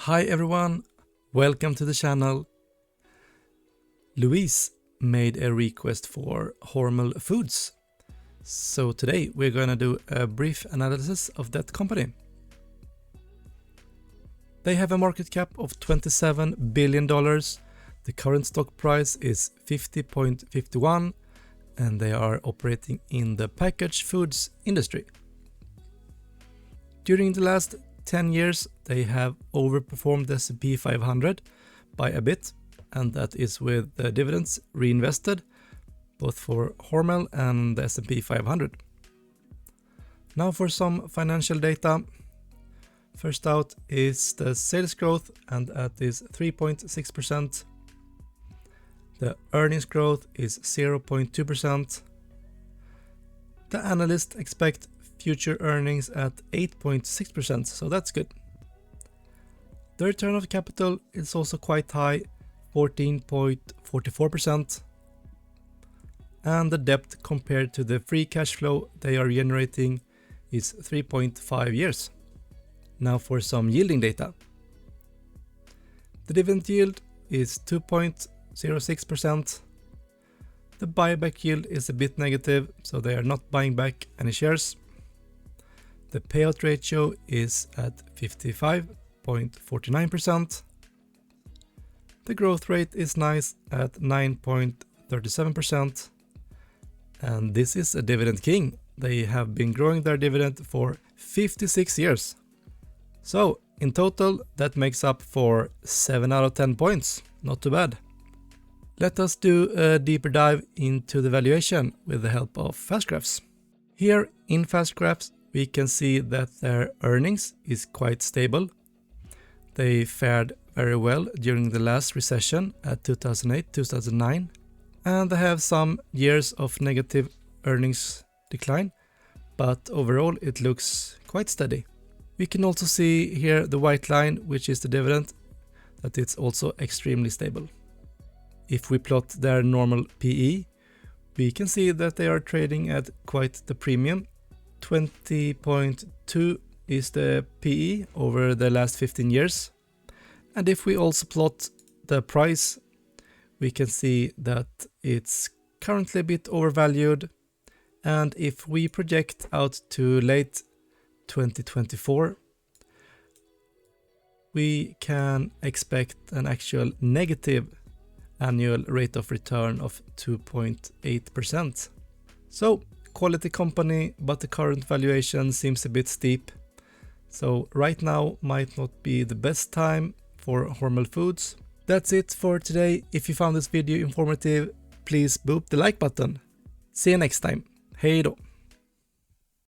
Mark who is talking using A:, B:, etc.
A: Hi everyone, welcome to the channel. Louise made a request for Hormel Foods. So today we're gonna do a brief analysis of that company. They have a market cap of $27 billion. The current stock price is 50.51 and they are operating in the packaged foods industry. During the last 10 years, they have overperformed the S&P 500 by a bit, and that is with the dividends reinvested, both for Hormel and the S&P 500. Now for some financial data. First out is the sales growth, and that is 3.6%. The earnings growth is 0.2%. The analysts expect future earnings at 8.6%, so that's good. The return of capital is also quite high, 14.44%. And the debt compared to the free cash flow they are generating is 3.5 years. Now for some yielding data. The dividend yield is 2.06%. The buyback yield is a bit negative, so they are not buying back any shares. The payout ratio is at 55.49%. The growth rate is nice at 9.37%. And this is a dividend king. They have been growing their dividend for 56 years. So in total, that makes up for 7 out of 10 points. Not too bad. Let us do a deeper dive into the valuation with the help of fast graphs. Here in fast graphs, we can see that their earnings is quite stable. They fared very well during the last recession at 2008-2009, and they have some years of negative earnings decline, but overall it looks quite steady. We can also see here the white line, which is the dividend, that it's also extremely stable. If we plot their normal PE, we can see that they are trading at quite the premium. 20.2 is the PE over the last 15 years. And if we also plot the price, we can see that it's currently a bit overvalued. And if we project out to late 2024, we can expect an actual negative annual rate of return of 2.8%. So, quality company, but the current valuation seems a bit steep. So right now might not be the best time for Hormel Foods. That's it for today. If you found this video informative, please boop the like button. See you next time. Hej då!